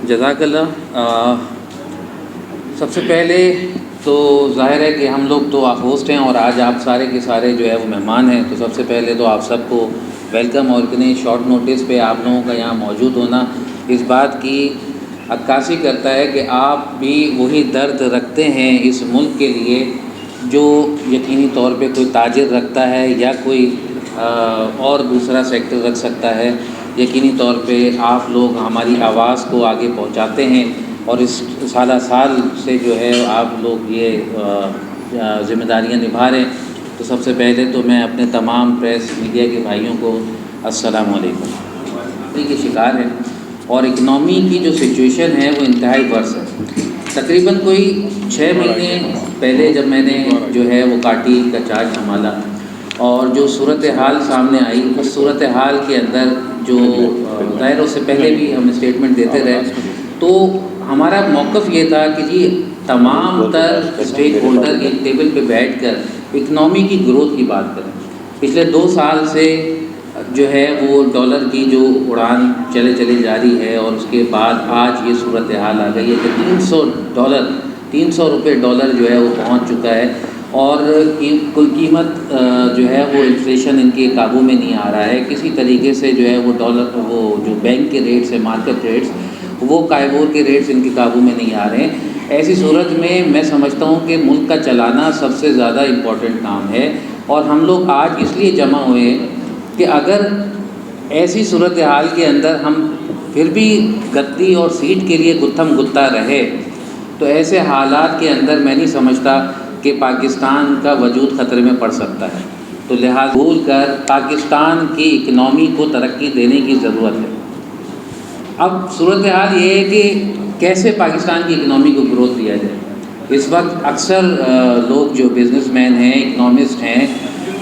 جزاک اللہ۔ سب سے پہلے تو ظاہر ہے کہ ہم لوگ تو آپ ہوسٹ ہیں اور آج آپ سارے کے سارے جو ہے وہ مہمان ہیں، تو سب سے پہلے تو آپ سب کو ویلکم، اور اتنے شارٹ نوٹس پہ آپ لوگوں کا یہاں موجود ہونا اس بات کی عکاسی کرتا ہے کہ آپ بھی وہی درد رکھتے ہیں اس ملک کے لیے جو یقینی طور پہ کوئی تاجر رکھتا ہے یا کوئی اور دوسرا سیکٹر رکھ سکتا ہے۔ یقینی طور پہ آپ لوگ ہماری آواز کو آگے پہنچاتے ہیں، اور اس سالہ سال سے جو ہے آپ لوگ یہ ذمہ داریاں نبھا رہے ہیں۔ تو سب سے پہلے تو میں اپنے تمام پریس میڈیا کے بھائیوں کو السلام علیکم کے شکار ہیں، اور اکنامی کی جو سچویشن ہے وہ انتہائی ورس ہے۔ تقریباً کوئی 6 مہینے پہلے جب میں نے جو ہے وہ کاٹی کا چارج سنبھالا، اور جو صورتحال سامنے آئی اس صورتحال کے اندر جو ظاہر اس سے پہلے بھی ہم اسٹیٹمنٹ دیتے رہے، تو ہمارا موقف یہ تھا کہ جی تمام تر اسٹیک ہولڈر ایک ٹیبل پہ بیٹھ کر اکنامی کی گروتھ کی بات کریں۔ پچھلے 2 سال سے جو ہے وہ ڈالر کی جو اڑان چلے جاری ہے، اور اس کے بعد آج یہ صورتحال آ گئی ہے کہ $300 روپے ڈالر جو ہے وہ پہنچ چکا ہے، اور کل قیمت جو ہے وہ انفلیشن ان کے قابو میں نہیں آ رہا ہے کسی طریقے سے، جو ہے وہ ڈالر وہ جو بینک کے ریٹس ہیں، مارکیٹ ریٹس، وہ کائبور کے ریٹس ان کے قابو میں نہیں آ رہے ہیں۔ ایسی صورت میں میں سمجھتا ہوں کہ ملک کا چلانا سب سے زیادہ امپورٹنٹ کام ہے، اور ہم لوگ آج اس لیے جمع ہوئے ہیں کہ اگر ایسی صورتحال کے اندر ہم پھر بھی گدی اور سیٹ کے لیے گتھم گتا رہے تو ایسے حالات کے اندر میں نہیں سمجھتا کہ پاکستان کا وجود خطرے میں پڑ سکتا ہے۔ تو لہٰذا بھول کر پاکستان کی اکنامی کو ترقی دینے کی ضرورت ہے۔ اب صورتحال یہ ہے کہ کیسے پاکستان کی اکنامی کو گروتھ دیا جائے۔ اس وقت اکثر لوگ جو بزنس مین ہیں، اکنامسٹ ہیں،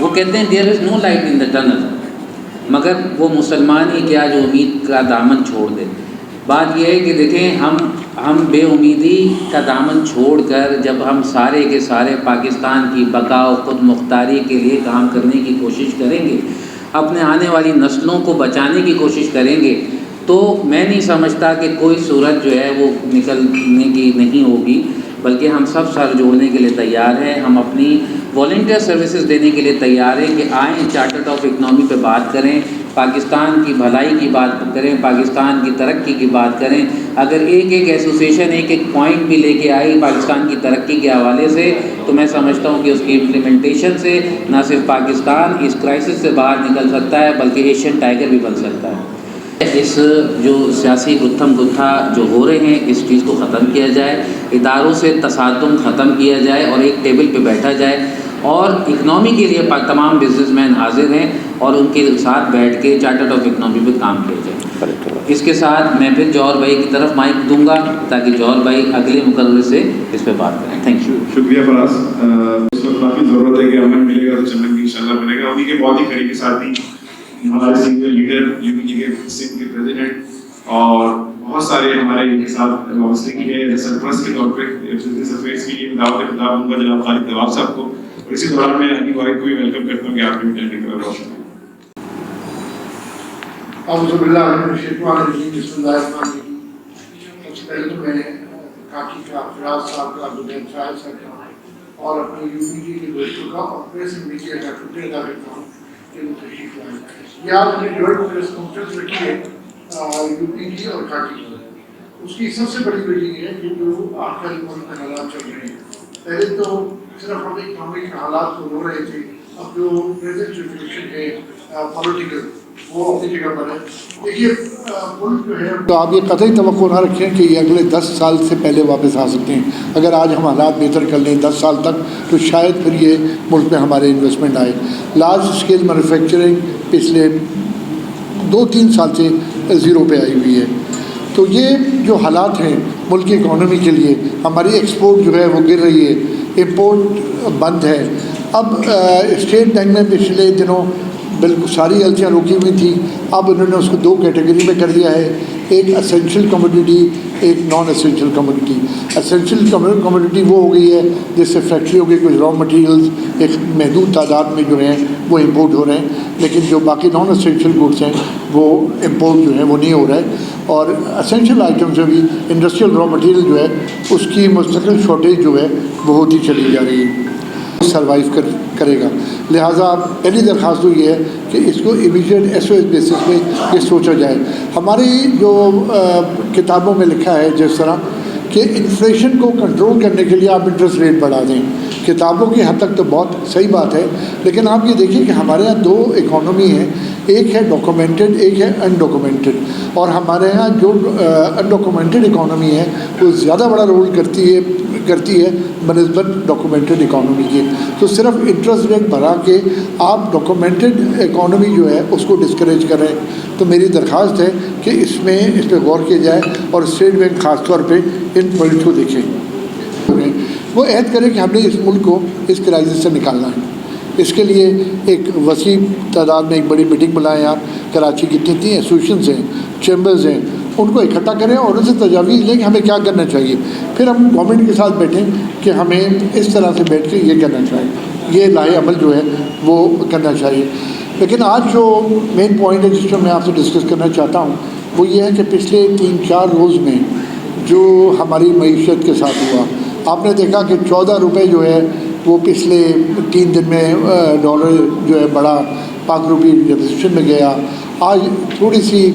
وہ کہتے ہیں دیر از نو لائٹ ان دا ٹنل، مگر وہ مسلمان ہی کیا جو امید کا دامن چھوڑ دے۔ بات یہ ہے کہ دیکھیں ہم بے امیدی کا دامن چھوڑ کر جب ہم سارے کے سارے پاکستان کی بقا و خود مختاری کے لیے کام کرنے کی کوشش کریں گے، اپنے آنے والی نسلوں کو بچانے کی کوشش کریں گے، تو میں نہیں سمجھتا کہ کوئی صورت جو ہے وہ نکلنے کی نہیں ہوگی، بلکہ ہم سب سر جوڑنے کے لیے تیار ہیں۔ ہم اپنی والنٹیئر سروسز دینے کے لیے تیار ہیں کہ آئیں چارٹرڈ آف اکنامی پہ بات کریں، پاکستان کی بھلائی کی بات کریں، پاکستان کی ترقی کی بات کریں۔ اگر ایک ایسوسیشن ایک پوائنٹ بھی لے کے آئی پاکستان کی ترقی کے حوالے سے، تو میں سمجھتا ہوں کہ اس کی امپلیمنٹیشن سے نہ صرف پاکستان اس کرائسس سے باہر نکل سکتا ہے بلکہ ایشین ٹائیگر بھی بن سکتا ہے۔ اس جو سیاسی گتھم گتھا جو ہو رہے ہیں اس چیز کو ختم کیا جائے، اداروں سے تصادم ختم کیا جائے، اور ایک ٹیبل پہ بیٹھا جائے، اور اکنامی کے لیے تمام بزنس مین حاضر ہیں اور ان کے ساتھ بیٹھ کے چارٹرڈ آف اکنامی پہ کام کیا جائے۔ اس کے ساتھ میں پھر جوہر بھائی کی طرف مائک دوں گا تاکہ جوہر بھائی اگلے مقرر سے اس پہ بات کریں۔ Thank you. شکریہ فراز۔ اس وقت کافی ضرورت ہے کہ امن ملے گا تو چمن بھی انشاءاللہ ملے گا۔ انہیں کے بہت ہی قریبی ساتھی ہمارے سینئر لیڈر UPG کے سندھ کے پریزیڈنٹ، اور بہت سارے ہمارے ان کے ساتھ وابستگی ہے سرپرست کے طور پہ بزنس افیئرس کے لیے دعوت خطاب دوں گا جناب خالد طواب صاحب کو، اور اسی دوران میں علی واحد کو بھی ویلکم کرتا ہوں کہ آپ نے اٹینڈ کیا۔ بہت شکریہ۔ اعوذ باللہ من الشیطان الرجیم، بسم اللہ الرحمن الرحیم۔ سب سے پہلے تو میں کاکی کا، فراز صاحب کا، زبیر صاحب کا، اور اپنے UPG کے دوستوں کا اور پریس میڈیا کا شکریہ ادا کرتا ہوں کہ وہ تشریف لائے۔ یہ آپ نے جوائنٹ پریس کانفرنس رکھی ہے UPG اور کاکی کی، اس کی سب سے بڑی وجہ یہ ہے کہ جو آج کل ملک میں حالات چل رہے ہیں، پہلے تو صرف ہم اکنامک حالات کو رو رہے تھے، اب جو پریزنٹ سچویشن ہے پولیٹیکل وہ اپنی جگہ پر ہے۔ دیکھیے ملک جو ہے تو آپ یہ قطعی توقع نہ رکھیں کہ یہ اگلے 10 سال سے پہلے واپس آ سکتے ہیں۔ اگر آج ہم حالات بہتر کر لیں 10 سال تک تو شاید پھر یہ ملک میں ہمارے انویسٹمنٹ آئے۔ لارج اسکیل مینوفیکچرنگ پچھلے 2-3 سال سے زیرو پہ آئی ہوئی ہے۔ تو یہ جو حالات ہیں ملک کی اکانومی کے لیے، ہماری ایکسپورٹ جو ہے وہ گر رہی ہے، امپورٹ بند ہے۔ اب اسٹیٹ بینک میں پچھلے دنوں بالکل ساری غلطیاں روکی ہوئی تھیں، اب انہوں نے اس کو 2 کیٹیگری میں کر دیا ہے۔ ایک اسینشیل کموڈٹی، ایک non essential commodity. Essential commodity وہ ہو گئی ہے جس سے فیکٹریوں کے کچھ را مٹیریلز ایک محدود تعداد میں جو ہیں وہ امپورٹ ہو رہے ہیں، لیکن جو باقی نان اسینشیل گڈس ہیں وہ امپورٹ جو ہیں وہ نہیں ہو رہا ہے۔ اور اسینشیل آئٹمز میں بھی انڈسٹریل را مٹیریل جو ہے اس کی مستقل شارٹیج جو ہے وہ ہوتی چلی جا رہی ہے، سروائیو کرے گا۔ لہٰذا پہلی درخواست تو یہ ہے کہ اس کو immediate S O S basis پہ یہ سوچا جائے۔ ہماری جو کتابوں میں لکھا ہے جس طرح کہ انفلیشن کو کنٹرول کرنے کے لیے آپ انٹرسٹ ریٹ بڑھا دیں، کتابوں کی حد تک تو بہت صحیح بات ہے، لیکن آپ یہ دیکھیں کہ ہمارے یہاں دو اکانومی ہیں، ایک ہے ڈاکومنٹڈ، ایک ہے انڈاکومنٹڈ، اور ہمارے یہاں جو انڈاکومنٹڈ اکانومی ہے وہ زیادہ بڑا رول کرتی ہے بنسبت ڈاکومنٹڈ اکانومی کے۔ تو صرف انٹرسٹ ریٹ بڑھا کے آپ ڈاکومنٹڈ اکانومی جو ہے اس کو ڈسکریج کریں۔ تو میری درخواست ہے کہ اس پہ غور کیا جائے اور اسٹیٹ بینک خاص طور پہ ان پوائنٹس کو دیکھیں، وہ عہد کرے کہ ہم نے اس ملک کو اس کرائسس سے نکالنا ہے۔ اس کے لیے ایک وسیع تعداد میں ایک بڑی میٹنگ بلائیں آپ، کراچی کی جتنی ایسوسیشنز ہیں، چیمبرز ہیں، ان کو اکٹھا کریں اور ان سے تجاویز لیں کہ ہمیں کیا کرنا چاہیے۔ پھر ہم گورنمنٹ کے ساتھ بیٹھیں کہ ہمیں اس طرح سے بیٹھ کے یہ کرنا چاہیے، یہ لاہے عمل جو ہے وہ کرنا چاہیے۔ لیکن آج جو مین پوائنٹ ہے جس پر میں آپ سے ڈسکس کرنا چاہتا ہوں وہ یہ ہے کہ پچھلے 3-4 روز میں جو ہماری معیشت کے ساتھ ہوا، آپ نے دیکھا کہ 14 روپے جو ہے وہ پچھلے 3 دن میں ڈالر جو ہے بڑا، پاک روپی ڈپریشن میں گیا۔ آج تھوڑی سی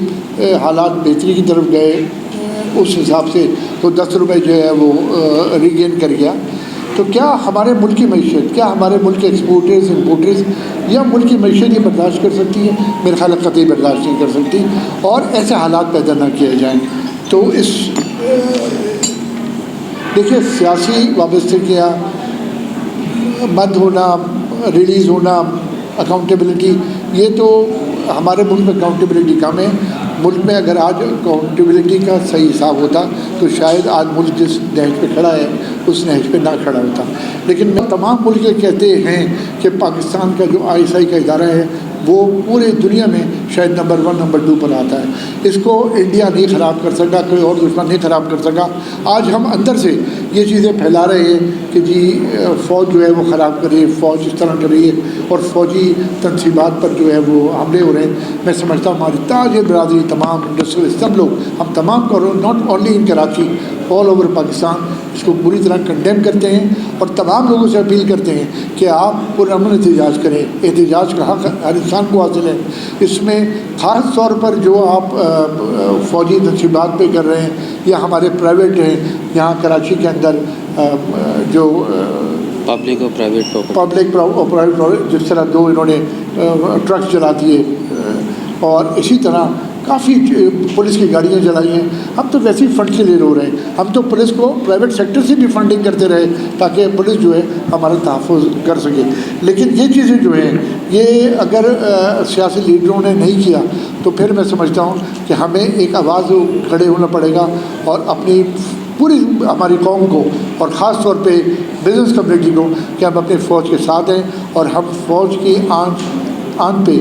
حالات بہتری کی طرف گئے، اس حساب سے تو 10 روپے جو ہے وہ ریگین کر گیا۔ تو کیا ہمارے ملک کی معیشت، کیا ہمارے ملک کے ایکسپورٹرز امپورٹرز یا ملک کی معیشت یہ برداشت کر سکتی ہے؟ میرے خیال ہے قطعی برداشت نہیں کر سکتی، اور ایسے حالات پیدا نہ کیے جائیں۔ تو اس دیکھیے سیاسی وابستگیاں، بند ہونا، ریلیز ہونا، اکاؤنٹیبلٹی، یہ تو ہمارے ملک میں اکاؤنٹیبلٹی کم ہے۔ ملک میں اگر آج اکاؤنٹیبلٹی کا صحیح حساب ہوتا تو شاید آج ملک جس نہج پہ کھڑا ہے اس نہج پہ نہ کھڑا ہوتا۔ لیکن میں تمام ملک یہ کہتے ہیں کہ پاکستان کا جو ISI کا ادارہ ہے وہ پورے دنیا میں شاید نمبر 1 نمبر 2 پر آتا ہے۔ اس کو انڈیا نہیں خراب کر سکا، کوئی اور دشمن نہیں خراب کر سکا۔ آج ہم اندر سے یہ چیزیں پھیلا رہے ہیں کہ جی فوج جو ہے وہ خراب کر رہی ہے، فوج اس طرح کر رہی ہے، اور فوجی تنصیبات پر جو ہے وہ حملے ہو رہے ہیں۔ میں سمجھتا ہوں ہماری تاج برادری، تمام انڈسٹریل، سب لوگ، ہم تمام not only in Karachi, all over Pakistan اس کو پوری طرح کنڈیم کرتے ہیں، اور تمام لوگوں سے اپیل کرتے ہیں کہ آپ پرامن احتجاج کریں۔ احتجاج کا حق ہر انسان کو حاصل ہے۔ اس میں خاص طور پر جو آپ فوجی تنصیبات پہ کر رہے ہیں یا ہمارے پرائیویٹ ہیں یہاں کراچی کے اندر جو پبلک اور پرائیویٹ پرائیویٹ، جس طرح 2 انہوں نے ٹرکس چلا دیے، اور اسی طرح کافی پولیس کی گاڑیاں جلائی ہیں۔ ہم تو ویسے ہی فنڈ کے لیے رو رہے ہیں، ہم تو پولیس کو پرائیویٹ سیکٹر سے بھی فنڈنگ کرتے رہے تاکہ پولیس جو ہے ہمارا تحفظ کر سکے۔ لیکن یہ چیزیں جو ہیں یہ اگر سیاسی لیڈروں نے نہیں کیا تو پھر میں سمجھتا ہوں کہ ہمیں ایک آواز کھڑے ہونا پڑے گا، اور اپنی پوری ہماری قوم کو اور خاص طور پہ بزنس کمیونٹی کو کہ ہم اپنے فوج کے ساتھ ہیں، اور ہم فوج کی آن پہ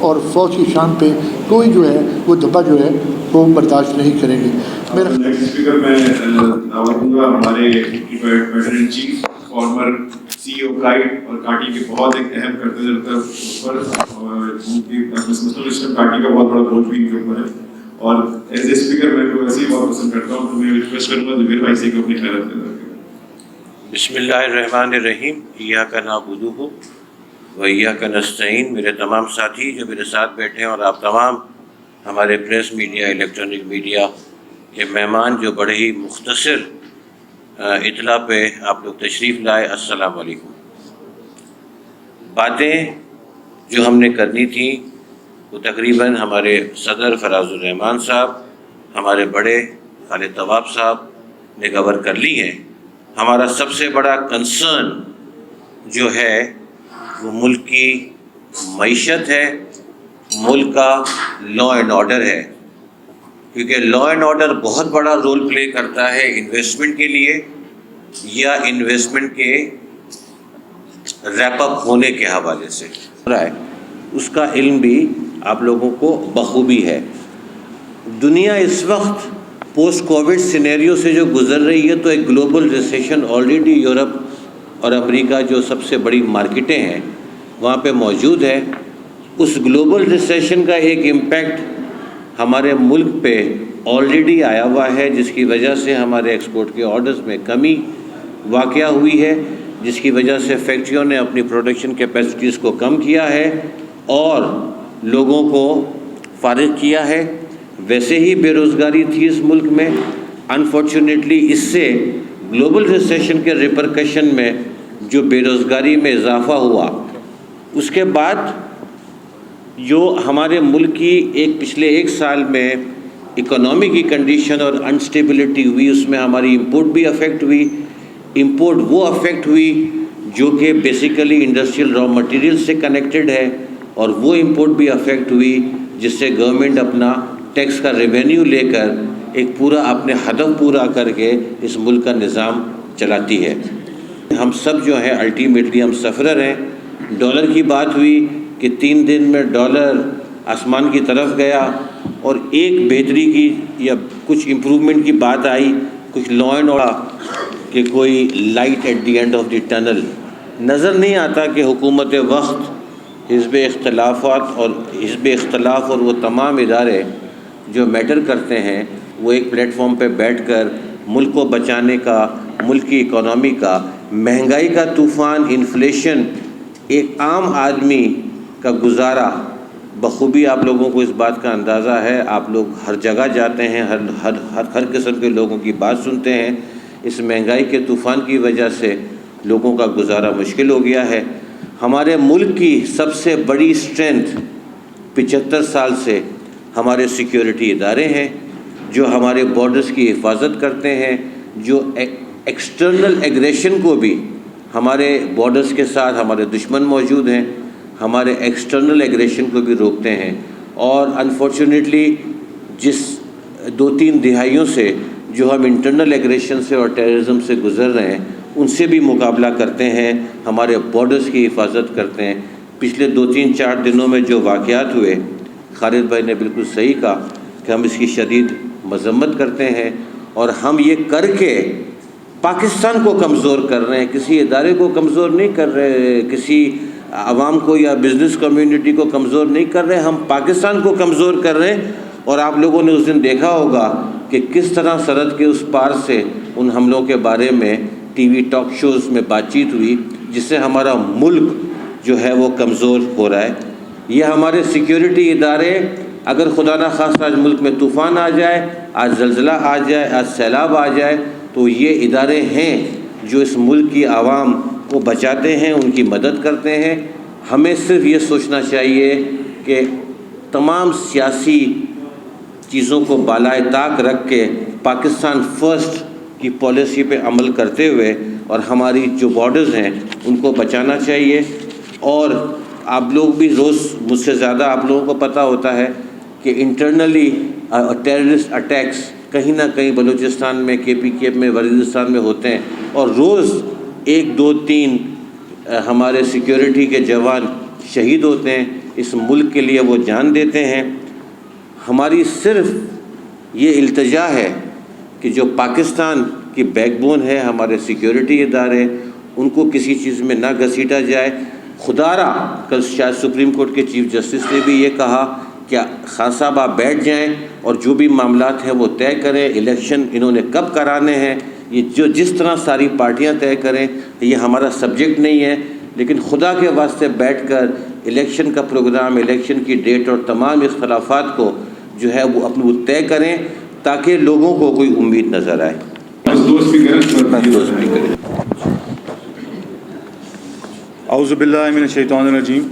اور فوج کی شان پہ کوئی جو ہے وہ دھبا جو ہے وہ برداشت نہیں کریں گے۔ میرا نیکسٹ اسپیکر میں دعوت دوں گا ہمارے ویٹرن چیف، فارمر CEO کائٹ اور کاٹی کے بہت ایک اہم کرتے پر، اور مسلم پارٹی کا بہت بڑا رول بھی ان کے اوپر ہے، اور ایز اے اسپیکر میں کو ایسے ہی بہت پسند کرتا ہوں، تو میں ریکویسٹ کروں گا زبیر بھائی سے کہ اپنی خیرات پیدا کریں۔ بسم اللہ الرحمن الرحیم، ایاک نعبد و ایاک نستعین۔ میرے تمام ساتھی جو میرے ساتھ بیٹھے ہیں، اور آپ تمام ہمارے پریس میڈیا، الیکٹرانک میڈیا کے مہمان جو بڑے ہی مختصر اطلاع پہ آپ لوگ تشریف لائے، السلام علیکم۔ باتیں جو ہم نے کرنی تھیں وہ تقریباً ہمارے صدر فراز الرحمان صاحب، ہمارے بڑے خالد طواب صاحب نے کور کر لی ہیں۔ ہمارا سب سے بڑا کنسرن جو ہے وہ ملک کی معیشت ہے، ملک کا لا اینڈ آرڈر ہے، کیونکہ لا اینڈ آرڈر بہت بڑا رول پلے کرتا ہے انویسٹمنٹ کے لیے یا انویسٹمنٹ کے ریپ اپ ہونے کے حوالے سے۔ اس کا علم بھی آپ لوگوں کو بخوبی ہے۔ دنیا اس وقت پوسٹ کووڈ سینیریو سے جو گزر رہی ہے، تو ایک گلوبل ریسیشن آلریڈی یورپ اور امریکہ جو سب سے بڑی مارکیٹیں ہیں وہاں پہ موجود ہے۔ اس گلوبل ریسیشن کا ایک امپیکٹ ہمارے ملک پہ آلریڈی آیا ہوا ہے، جس کی وجہ سے ہمارے ایکسپورٹ کے آرڈرز میں کمی واقع ہوئی ہے، جس کی وجہ سے فیکٹریوں نے اپنی پروڈکشن کیپیسٹیز کو کم کیا ہے اور لوگوں کو فارغ کیا ہے۔ ویسے ہی بے روزگاری تھی اس ملک میں، انفارچونیٹلی اس سے گلوبل ریسیشن کے ریپرکشن میں جو بے روزگاری میں اضافہ ہوا، اس کے بعد جو ہمارے ملک کی پچھلے ایک سال میں اکنامی کی کنڈیشن اور انسٹیبلٹی ہوئی، اس میں ہماری امپورٹ بھی افیکٹ ہوئی۔ امپورٹ وہ افیکٹ ہوئی جو کہ بیسیکلی انڈسٹریل را مٹیریل سے کنیکٹڈ ہے، اور وہ امپورٹ بھی افیکٹ ہوئی جس سے گورنمنٹ اپنا ٹیکس کا ریونیو لے کر ایک پورا اپنے ہدف پورا کر کے اس ملک کا نظام چلاتی ہے۔ ہم سب جو ہیں الٹیمیٹلی ہم سفرر ہیں۔ ڈالر کی بات ہوئی کہ 3 دن میں ڈالر آسمان کی طرف گیا، اور ایک بہتری کی یا کچھ امپرومنٹ کی بات آئی، کچھ لا اینڈ آرڈر کہ کوئی light at the end of the tunnel نظر نہیں آتا کہ حکومت وقت، حزب اختلاف اور وہ تمام ادارے جو میٹر کرتے ہیں وہ ایک پلیٹ فارم پہ بیٹھ کر ملک کو بچانے کا، ملک کی اکانومی کا، مہنگائی کا طوفان، انفلیشن، ایک عام آدمی کا گزارا بخوبی آپ لوگوں کو اس بات کا اندازہ ہے۔ آپ لوگ ہر جگہ جاتے ہیں، ہر قسم کے لوگوں کی بات سنتے ہیں۔ اس مہنگائی کے طوفان کی وجہ سے لوگوں کا گزارا مشکل ہو گیا ہے۔ ہمارے ملک کی سب سے بڑی اسٹرینتھ 75 سال سے ہمارے سیکیورٹی ادارے ہیں، جو ہمارے بارڈرز کی حفاظت کرتے ہیں، جو ایکسٹرنل ایگریشن کو بھی، ہمارے بارڈرز کے ساتھ ہمارے دشمن موجود ہیں، ہمارے ایکسٹرنل ایگریشن کو بھی روکتے ہیں، اور انفارچونیٹلی جس 2-3 دہائیوں سے جو ہم انٹرنل ایگریشن سے اور ٹیررزم سے گزر رہے ہیں، ان سے بھی مقابلہ کرتے ہیں، ہمارے بارڈرز کی حفاظت کرتے ہیں۔ پچھلے 2-3-4 دنوں میں جو واقعات ہوئے، خالد بھائی نے بالکل صحیح کہا کہ ہم اس کی شدید مذمت کرتے ہیں، اور ہم یہ کر کے پاکستان کو کمزور کر رہے ہیں، کسی ادارے کو کمزور نہیں کر رہے، کسی عوام کو یا بزنس کمیونٹی کو کمزور نہیں کر رہے، ہم پاکستان کو کمزور کر رہے ہیں۔ اور آپ لوگوں نے اس دن دیکھا ہوگا کہ کس طرح سرحد کے اس پار سے ان حملوں کے بارے میں ٹی وی ٹاک شوز میں بات چیت ہوئی، جس سے ہمارا ملک جو ہے وہ کمزور ہو رہا ہے۔ یہ ہمارے سیکیورٹی ادارے، اگر خدا نہ خواستہ آج ملک میں طوفان آ جائے، آج زلزلہ آ جائے، آج سیلاب آ جائے، تو یہ ادارے ہیں جو اس ملک کی عوام کو بچاتے ہیں، ان کی مدد کرتے ہیں۔ ہمیں صرف یہ سوچنا چاہیے کہ تمام سیاسی چیزوں کو بالائے طاق رکھ کے پاکستان فرسٹ کی پالیسی پہ عمل کرتے ہوئے اور ہماری جو بارڈرز ہیں ان کو بچانا چاہیے۔ اور آپ لوگ بھی روز مجھ سے زیادہ آپ لوگوں کو پتہ ہوتا ہے کہ انٹرنلی ٹیررسٹ اٹیکس کہیں نہ کہیں بلوچستان میں، KPK میں، وزیرستان میں ہوتے ہیں، اور روز 1 2 3 ہمارے سیکیورٹی کے جوان شہید ہوتے ہیں، اس ملک کے لیے وہ جان دیتے ہیں۔ ہماری صرف یہ التجا ہے کہ جو پاکستان کی بیک بون ہے، ہمارے سیکیورٹی ادارے، ان کو کسی چیز میں نہ گھسیٹا جائے۔ خدا را کل شاید سپریم کورٹ کے چیف جسٹس نے بھی یہ کہا کہ خان صاحب آپ بیٹھ جائیں اور جو بھی معاملات ہیں وہ طے کریں، الیکشن انہوں نے کب کرانے ہیں، یہ جس طرح ساری پارٹیاں طے کریں، یہ ہمارا سبجیکٹ نہیں ہے، لیکن خدا کے واسطے بیٹھ کر الیکشن کا پروگرام، الیکشن کی ڈیٹ اور تمام اختلافات کو جو ہے وہ اپنے طے کریں تاکہ لوگوں کو کوئی امید نظر آئے۔ اعوذ باللہ من الشیطان الرجیم،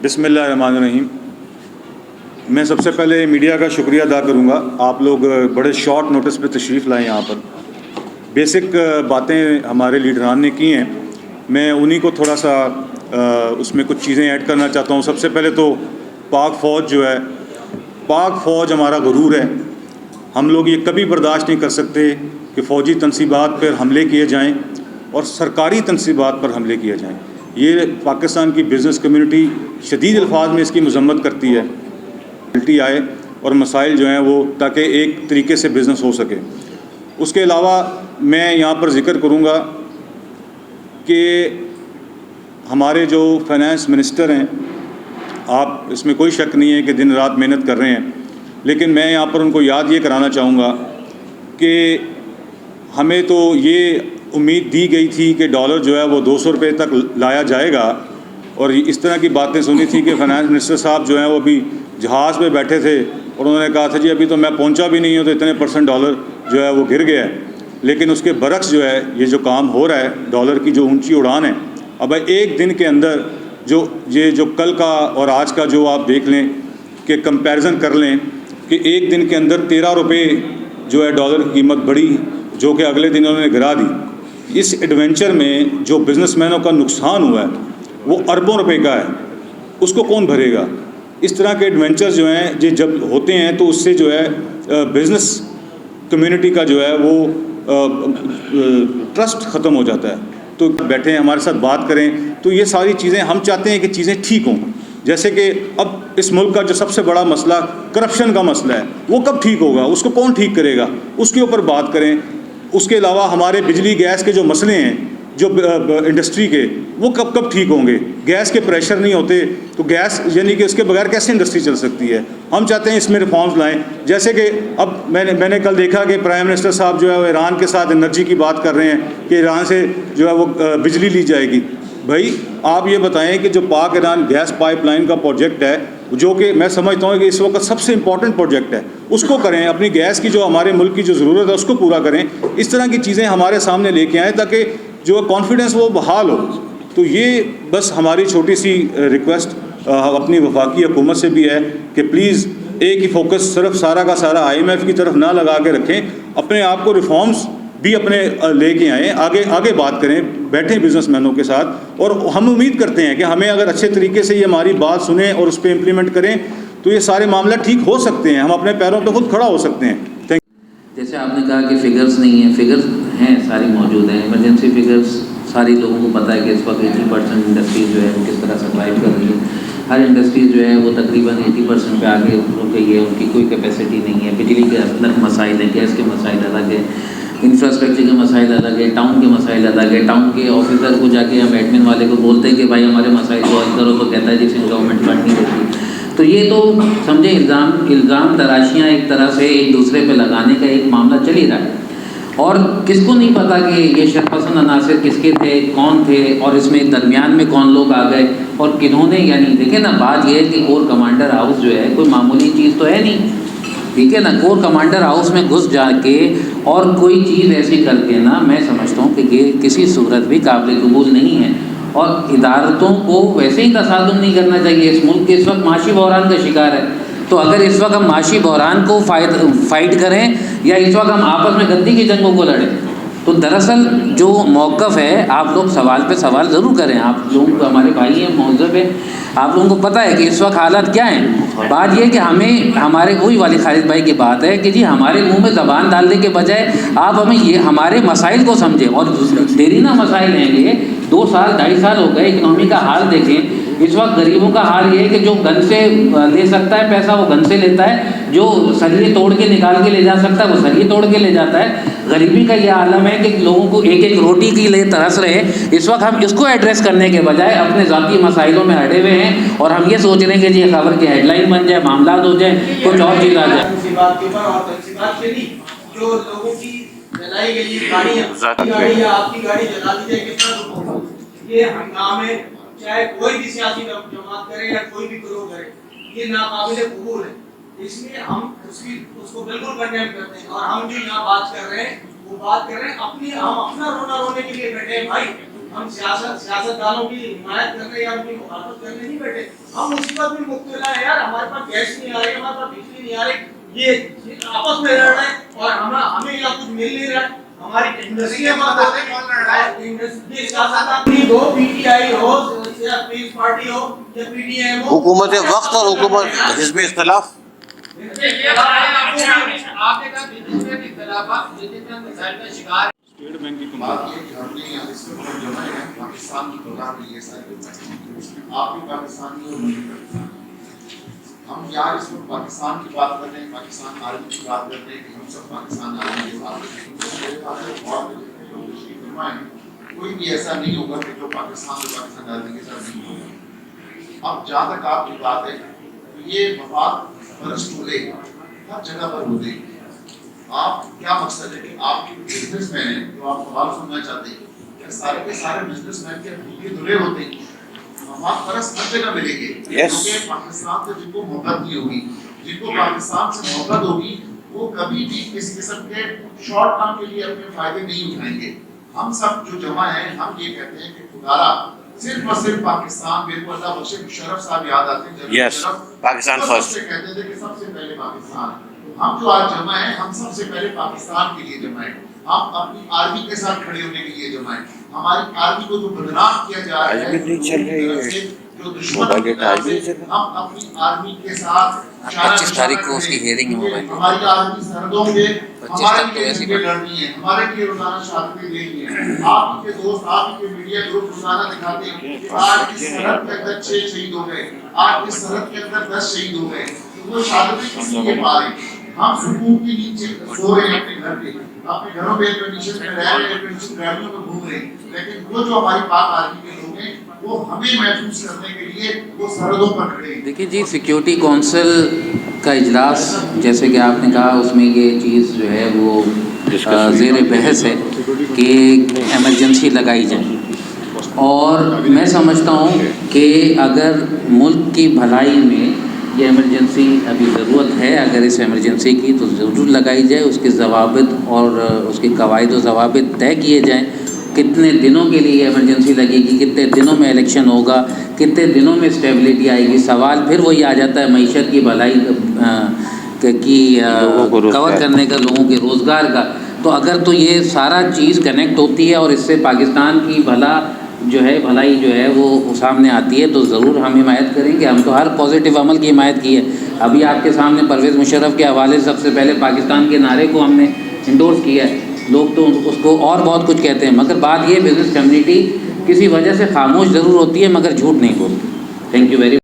بسم اللہ الرحمن الرحیم۔ میں سب سے پہلے میڈیا کا شکریہ ادا کروں گا، آپ لوگ بڑے شارٹ نوٹس پہ تشریف لائیں یہاں پر۔ بیسک باتیں ہمارے لیڈران نے کی ہیں، میں انہی کو تھوڑا سا اس میں کچھ چیزیں ایڈ کرنا چاہتا ہوں۔ سب سے پہلے تو پاک فوج جو ہے، پاک فوج ہمارا غرور ہے۔ ہم لوگ یہ کبھی برداشت نہیں کر سکتے کہ فوجی تنصیبات پر حملے کیے جائیں اور سرکاری تنصیبات پر حملے کیے جائیں۔ یہ پاکستان کی بزنس کمیونٹی شدید الفاظ میں اس کی مذمت کرتی ہے۔ آئے اور مسائل جو ہیں وہ تاکہ ایک طریقے سے بزنس ہو سکے۔ اس کے علاوہ میں یہاں پر ذکر کروں گا کہ ہمارے جو فائنانس منسٹر ہیں، آپ اس میں کوئی شک نہیں ہے کہ دن رات محنت کر رہے ہیں، لیکن میں یہاں پر ان کو یاد یہ کرانا چاہوں گا کہ ہمیں تو یہ امید دی گئی تھی کہ ڈالر جو ہے وہ 200 روپے تک لایا جائے گا، اور اس طرح کی باتیں سنی تھی کہ فائنانس منسٹر صاحب جو ہیں وہ ابھی جہاز پہ بیٹھے تھے اور انہوں نے کہا تھا جی ابھی تو میں پہنچا بھی نہیں ہوں تو اتنے % ڈالر جو ہے وہ گر گیا ہے۔ لیکن اس کے برعکس جو ہے یہ جو کام ہو رہا ہے، ڈالر کی جو اونچی اڑان ہے، اب ایک دن کے اندر جو کل کا اور آج کا جو آپ دیکھ لیں کہ کمپیریزن کر لیں کہ ایک دن کے اندر 13 روپے جو ہے ڈالر کی قیمت بڑھی، جو کہ اگلے دن انہوں نے گرا دی۔ اس ایڈونچر میں جو بزنس مینوں کا نقصان ہوا ہے وہ اربوں روپے کا ہے، اس کو کون بھرے گا؟ اس طرح کے ایڈونچر جو ہیں جب ہوتے ہیں تو اس سے جو ہے بزنس کمیونٹی کا جو ہے وہ ٹرسٹ ختم ہو جاتا ہے۔ تو بیٹھے ہیں ہمارے ساتھ بات کریں، تو یہ ساری چیزیں ہم چاہتے ہیں کہ چیزیں ٹھیک ہوں۔ جیسے کہ اب اس ملک کا جو سب سے بڑا مسئلہ کرپشن کا مسئلہ ہے، وہ کب ٹھیک ہوگا؟ اس کو کون ٹھیک کرے گا؟ اس کے اوپر بات کریں۔ اس کے علاوہ ہمارے بجلی گیس کے جو مسئلے ہیں جو انڈسٹری کے، وہ کب ٹھیک ہوں گے؟ گیس کے پریشر نہیں ہوتے تو گیس یعنی کہ اس کے بغیر کیسے انڈسٹری چل سکتی ہے؟ ہم چاہتے ہیں اس میں ریفارمز لائیں۔ جیسے کہ اب میں نے کل دیکھا کہ پرائم منسٹر صاحب جو ہے وہ ایران کے ساتھ انرجی کی بات کر رہے ہیں کہ ایران سے جو ہے وہ بجلی لی جائے گی۔ بھائی آپ یہ بتائیں کہ جو پاک ایران گیس پائپ لائن کا پروجیکٹ ہے، جو کہ میں سمجھتا ہوں کہ اس وقت سب سے امپورٹنٹ پروجیکٹ ہے، اس کو کریں، اپنی گیس کی جو ہمارے ملک کی جو ضرورت ہے اس کو پورا کریں۔ اس طرح کی چیزیں ہمارے سامنے لے کے آئیں تاکہ جو کانفیڈنس وہ بحال ہو۔ تو یہ بس ہماری چھوٹی سی ریکویسٹ اپنی وفاقی حکومت سے بھی ہے کہ پلیز ایک ہی فوکس صرف سارا کا سارا IMF کی طرف نہ لگا کے رکھیں، اپنے آپ کو ریفارمز بھی اپنے لے کے آئیں، آگے بات کریں، بیٹھیں بزنس مینوں کے ساتھ، اور ہم امید کرتے ہیں کہ ہمیں اگر اچھے طریقے سے یہ ہماری بات سنیں اور اس پہ امپلیمنٹ کریں تو یہ سارے معاملہ ٹھیک ہو سکتے ہیں، ہم اپنے پیروں پہ خود کھڑا ہو سکتے ہیں۔ جیسے آپ نے کہا کہ فگرز نہیں ہیں، فگرز ہیں، ساری موجود ہیں، ایمرجنسی فگرز ساری لوگوں کو پتہ ہے کہ اس وقت 80% انڈسٹریز جو ہے وہ کس طرح سروائیو کر رہی ہے۔ ہر انڈسٹریز جو ہے وہ تقریباً 80% پہ آگے رک گئی ہے، ان کی کوئی کیپیسٹی نہیں ہے۔ بجلی کے الگ مسائل ہیں، گیس کے مسائل الگ ہیں، انفراسٹرکچر کے مسائل الگ ہیں، ٹاؤن کے مسائل الگ ہیں۔ ٹاؤن کے آفیسر کو جا کے ہم ایڈمن والے کو بولتے ہیں کہ بھائی ہمارے مسائل کو حل کرو، تو کہتا ہے جس میں گورنمنٹ فنڈ نہیں دیتی۔ تو یہ تو سمجھے الزام تراشیاں ایک طرح سے ایک دوسرے پہ لگانے کا ایک معاملہ چل ہی رہا ہے، اور کس کو نہیں پتا کہ یہ شرپسند عناصر کس کے تھے، کون تھے، اور اس میں درمیان میں کون لوگ آ گئے اور کنہوں نے، یعنی دیکھیں نا بات یہ ہے کہ کور کمانڈر ہاؤس جو ہے کوئی معمولی چیز تو ہے نہیں، ٹھیک ہے نا۔ کور کمانڈر ہاؤس میں گھس جا کے اور کوئی چیز ایسی کر کے نا، میں سمجھتا ہوں کہ یہ کسی صورت بھی قابل قبول نہیں ہے، اور ادارتوں کو ویسے ہی تصادم نہیں کرنا چاہیے۔ اس ملک کے اس وقت معاشی بحران کا شکار ہے، تو اگر اس وقت ہم معاشی بحران کو فائٹ کریں یا اس وقت ہم آپس میں گندی کی جنگوں کو لڑیں، تو دراصل جو موقف ہے آپ لوگ سوال پہ سوال ضرور کریں۔ آپ لوگوں کو ہمارے بھائی ہیں، مہذب ہیں، آپ لوگوں کو پتہ ہے کہ اس وقت حالات کیا ہیں۔ بات یہ کہ ہمیں ہمارے وہی والے خالد بھائی کی بات ہے کہ جی ہمارے منہ میں زبان ڈالنے کے بجائے آپ ہمیں یہ ہمارے مسائل کو سمجھیں، اور دیرینہ مسائل ہیں یہ 2 سال 2.5 سال ہو گئے۔ اکنامی کا حال دیکھیں، اس وقت غریبوں کا حال یہ ہے کہ جو گن سے لے سکتا ہے پیسہ وہ گن سے لیتا ہے، جو سریے توڑ کے نکال کے لے جا سکتا ہے وہ سریے توڑ کے لے جاتا ہے۔ غریبی کا یہ عالم ہے کہ لوگوں کو ایک ایک روٹی کے لیے ترس رہے۔ اس وقت ہم اس کو ایڈریس کرنے کے بجائے اپنے ذاتی مسائلوں میں اڑے ہوئے ہیں، اور ہم یہ سوچ رہے ہیں کہ یہ خبر کی ہیڈ لائن بن جائے، معاملات ہو جائیں، کچھ اور چیز آ جائے۔ جو لوگوں کی جلائی گئی گاڑیاں، آپ کی گاڑی جلا دی جائے، کتنا دکھ ہوگا۔ یہ ہنگامے چاہے کوئی بھی سیاسی جماعت کرے یا کوئی بھی گروہ کرے، یہ ناقابل قبول ہے۔ اس لیے ہم اس کو بالکل کنڈیم کرتے ہیں، اور ہم جو یہاں بات کر رہے ہیں وہ بات کر رہے ہیں ہم اپنا رونا رونے کے لیے بیٹھے ہیں بھائی۔ ہم سیاست دانوں کی حمایت کرنے یا ان کی مخالفت کرنے نہیں بیٹھے، ہم مصیبت میں مبتلا ہے یار۔ ہمارے پاس گیس نہیں آ رہی، ہمارے پاس بجلی نہیں آ رہی، یہ آپس میں لڑ رہے ہیں اور ہمیں یا کچھ مل نہیں رہا ہے۔ ہماری انڈسٹری PTI ہو یا پیس پارٹی ہو یا PTM ہو، حکومت وقت اور حکومت حزب اختلاف، آپ نے کہا بزنس میں اختلافات بزنس میں مسائل کا شکار ہے۔ اسٹیٹ بینک کی بات یہ کہ ہم نے یہاں اس وقت جمع ہے پاکستان کی بغیر میں یہ سارے آپ بھی پاکستانی اور میں بھی پاکستانی۔ ہم یہاں اس وقت پاکستان کی بات کر رہے ہیں، پاکستان آرمی کی بات کر رہے ہیں کہ ہم سب پاکستان آرمی کے ساتھ کوئی بھی ایسا نہیں ہوگا کہ جو پاکستان آرمی کے ساتھ نہیں ہوگا۔ اب جہاں تک آپ کی بات ہے یہ مفاد پرست ہو گئے ہر جگہ پر ہو گئی۔ آپ کیا مقصد ہے کہ آپ کے بزنس مین ہیں جو آپ سوال سننا چاہتے ہیں کہ سارے کے سارے بزنس مین کے حقیقی دلے ہوتے ہیں، مفاد پرست ہر جگہ ملیں گے کیونکہ پاکستان سے جن کو محبت نہیں ہوگی، جن کو پاکستان سے محبت ہوگی، وہ کبھی بھی اس قسم کے شارٹ ٹرم کے لیے اپنے فائدے نہیں اٹھائیں گے۔ ہم سب جو جمع ہیں ہم یہ کہتے ہیں کہ خدارا صرف اور صرف پاکستان، میرے کو اللہ بخشے مشرف صاحب یاد آتے ہیں، یس پاکستان فرسٹ، کہتے تھے کہ سب سے پہلے پاکستان۔ ہم جو آج جمع ہیں ہم سب سے پہلے پاکستان کے لیے جمع ہیں، ہم اپنی آرمی کے ساتھ کھڑے ہونے کے لیے جمع ہیں۔ ہماری آرمی کو جو بدنام کیا جا رہا ہے، جو دشمن کی طرف سے، ہم اپنی آرمی کے ساتھ 25 تاریخ کو اس کی ہیئرنگ ہے موبائل پہ۔ ہماری آرمی سرحدوں پہ 25 ہمارے تک تو لیے ایسے جنگیں لڑنی ہے، ہمارے لیے روزانہ شہادتیں دینی ہیں۔ آپ کے دوست، آپ کے میڈیا گروپ روزانہ دکھاتے ہیں کہ آج کی سرحد کے اندر 6 شہید ہو گئے، آج کی سرحد کے اندر 10 شہید ہو گئے۔ وہ شہادتیں کس لیے پا رہے ہیں؟ ہم سکون کے نیچے سو رہے ہیں اپنے گھر پہ، اپنے گھروں پہ ایئر کنڈیشن میں رہ رہے ہیں، ایئر کنڈیشن گاڑیوں میں گھوم رہے ہیں، لیکن وہ جو ہماری پاک آرمی کے لوگ ہیں وہ ہمیں محفوظ کرنے کے لیے وہ سرحدوں پر کھڑے ہیں۔ دیکھیے جی، سیکیورٹی کونسل کا اجلاس جیسے کہ آپ نے کہا، اس میں یہ چیز جو ہے وہ زیر بحث ہے کہ ایمرجنسی لگائی جائے، اور میں سمجھتا ہوں کہ اگر ملک کی بھلائی میں یہ ایمرجنسی ابھی ضرورت ہے، اگر اس ایمرجنسی کی تو ضرور لگائی جائے، اس کے ضوابط اور اس کے قواعد و ضوابط طے کیے جائیں، کتنے دنوں کے لیے ایمرجنسی لگے گی، کتنے دنوں میں الیکشن ہوگا، کتنے دنوں میں اسٹیبلٹی آئے گی۔ سوال پھر وہی آ جاتا ہے معیشت کی بھلائی کی کور کرنے کا، لوگوں کے روزگار کا۔ تو اگر تو یہ سارا چیز کنیکٹ ہوتی ہے اور اس سے پاکستان کی بھلائی جو ہے وہ سامنے آتی ہے، تو ضرور ہم حمایت کریں گے۔ ہم تو ہر پازیٹیو عمل کی حمایت کی ہے۔ ابھی آپ کے سامنے پرویز مشرف کے حوالے سے سب سے پہلے پاکستان کے نعرے کو ہم نے انڈورس کیا ہے۔ لوگ تو اس کو اور بہت کچھ کہتے ہیں، مگر بات یہ بزنس کمیونٹی کسی وجہ سے خاموش ضرور ہوتی ہے مگر جھوٹ نہیں بولتی۔ Thank you very